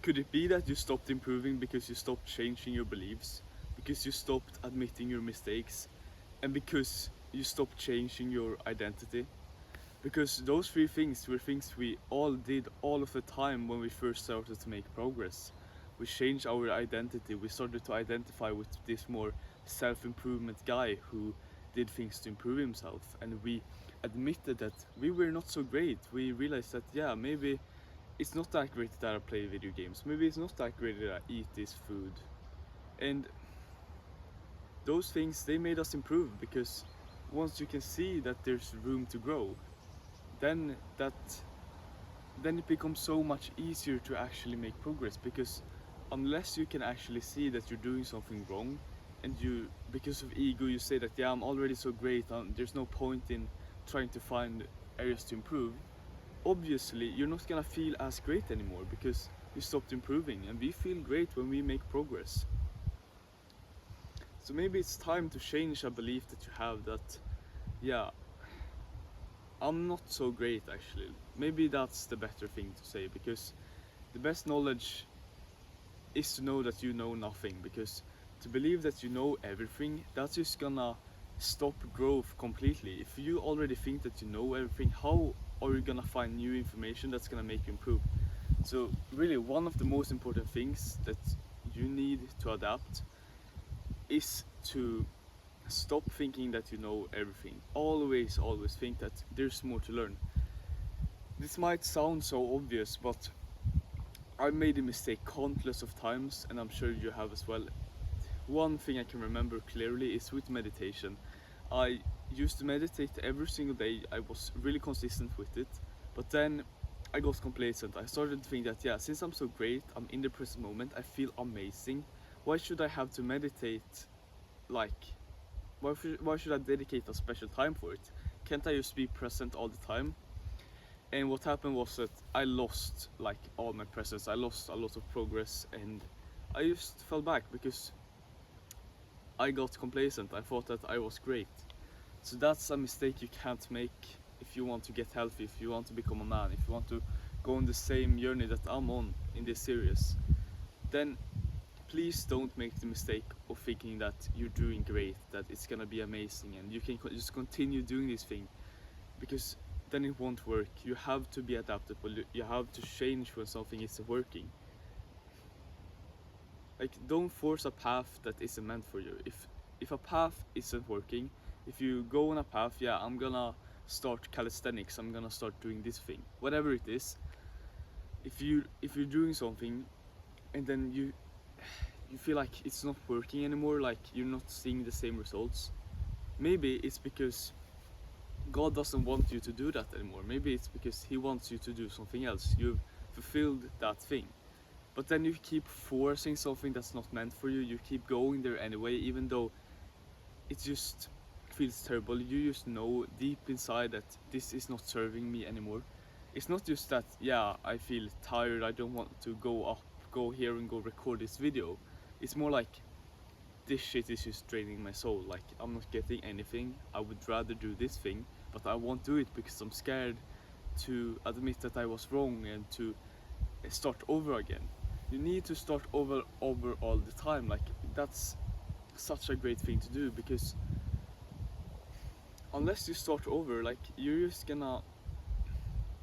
Could it be that you stopped improving because you stopped changing your beliefs, because you stopped admitting your mistakes, and because you stopped changing your identity? Because those three things were things we all did all of the time when we first started to make progress. We changed our identity, we started to identify with this more self improvement guy who did things to improve himself, and we admitted that we were not so great. We realized that, yeah, maybe it's not that great that I play video games, maybe it's not that great that I eat this food. And those things, they made us improve because once you can see that there's room to grow, then that then it becomes so much easier to actually make progress, because unless you can actually see that you're doing something wrong, and you, because of ego, you say that, yeah, I'm already so great, there's no point in trying to find areas to improve. Obviously you're not gonna feel as great anymore because you stopped improving, and we feel great when we make progress. So maybe it's time to change a belief that you have that, yeah, I'm not so great actually. Maybe that's the better thing to say, because the best knowledge is to know that you know nothing, because to believe that you know everything, that's just gonna stop growth completely. If you already think that you know everything, how are you gonna find new information that's gonna make you improve? So really, one of the most important things that you need to adapt is to stop thinking that you know everything. Always think that there's more to learn. This might sound so obvious, but I made a mistake countless of times, and I'm sure you have as well. One thing I can remember clearly is with meditation. I used to meditate every single day. I was really consistent with it, but then I got complacent. I started to think that, yeah, since I'm so great, I'm in the present moment, I feel amazing. Why should I have to meditate? Like, why should I dedicate a special time for it? Can't I just be present all the time? And what happened was that I lost like all my presence. I lost a lot of progress, and I just fell back because I got complacent. I thought that I was great. So that's a mistake you can't make if you want to get healthy, if you want to become a man, if you want to go on the same journey that I'm on in this series. Then please don't make the mistake of thinking that you're doing great, that it's gonna be amazing, and you can just continue doing this thing, because then it won't work. You have to be adaptable. You have to change when something isn't working. Like, don't force a path that isn't meant for you. If a path isn't working, if you go on a path, yeah, I'm gonna start calisthenics, I'm gonna start doing this thing, whatever it is. If you're doing something and then you feel like it's not working anymore, like you're not seeing the same results, maybe it's because God doesn't want you to do that anymore. Maybe it's because He wants you to do something else. You've fulfilled that thing. But then you keep forcing something that's not meant for you. You keep going there anyway, even though it just feels terrible. You just know deep inside that this is not serving me anymore. It's not just that, yeah, I feel tired, I don't want to go here and go record this video. It's more like, this shit is just draining my soul. Like, I'm not getting anything. I would rather do this thing, but I won't do it because I'm scared to admit that I was wrong and to start over again. You need to start over all the time. Like, that's such a great thing to do, because unless you start over, like, you're just gonna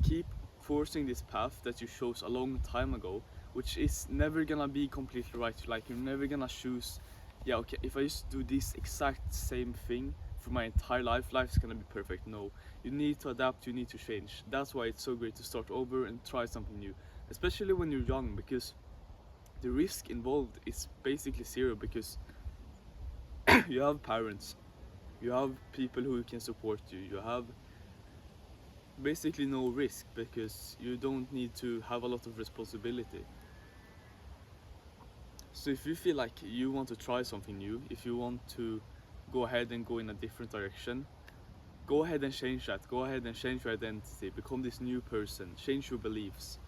keep forcing this path that you chose a long time ago, which is never gonna be completely right. Like, you're never gonna choose, yeah, okay, if I just do this exact same thing for my entire life, life's gonna be perfect. No, you need to adapt, you need to change. That's why it's so great to start over and try something new, especially when you're young, because the risk involved is basically zero, because you have parents, you have people who can support you, you have basically no risk because you don't need to have a lot of responsibility. So if you feel like you want to try something new, if you want to go ahead and go in a different direction, go ahead and change that. Go ahead and change your identity, become this new person, change your beliefs.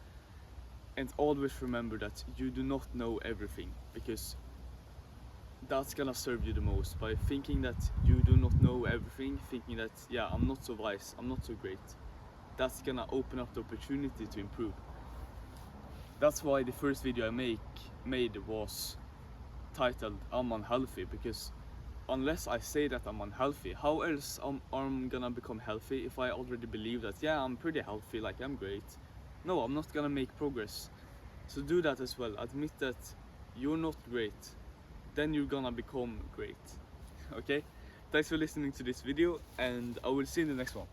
And always remember that you do not know everything, because that's gonna serve you the most. By thinking that you do not know everything, thinking that, yeah, I'm not so wise, I'm not so great, that's gonna open up the opportunity to improve. That's why the first video I made was titled I'm unhealthy, because unless I say that I'm unhealthy, how else I'm gonna become healthy if I already believe that, yeah, I'm pretty healthy, like I'm great? No, I'm not gonna make progress. So do that as well. Admit that you're not great. Then you're gonna become great. Okay? Thanks for listening to this video, and I will see you in the next one.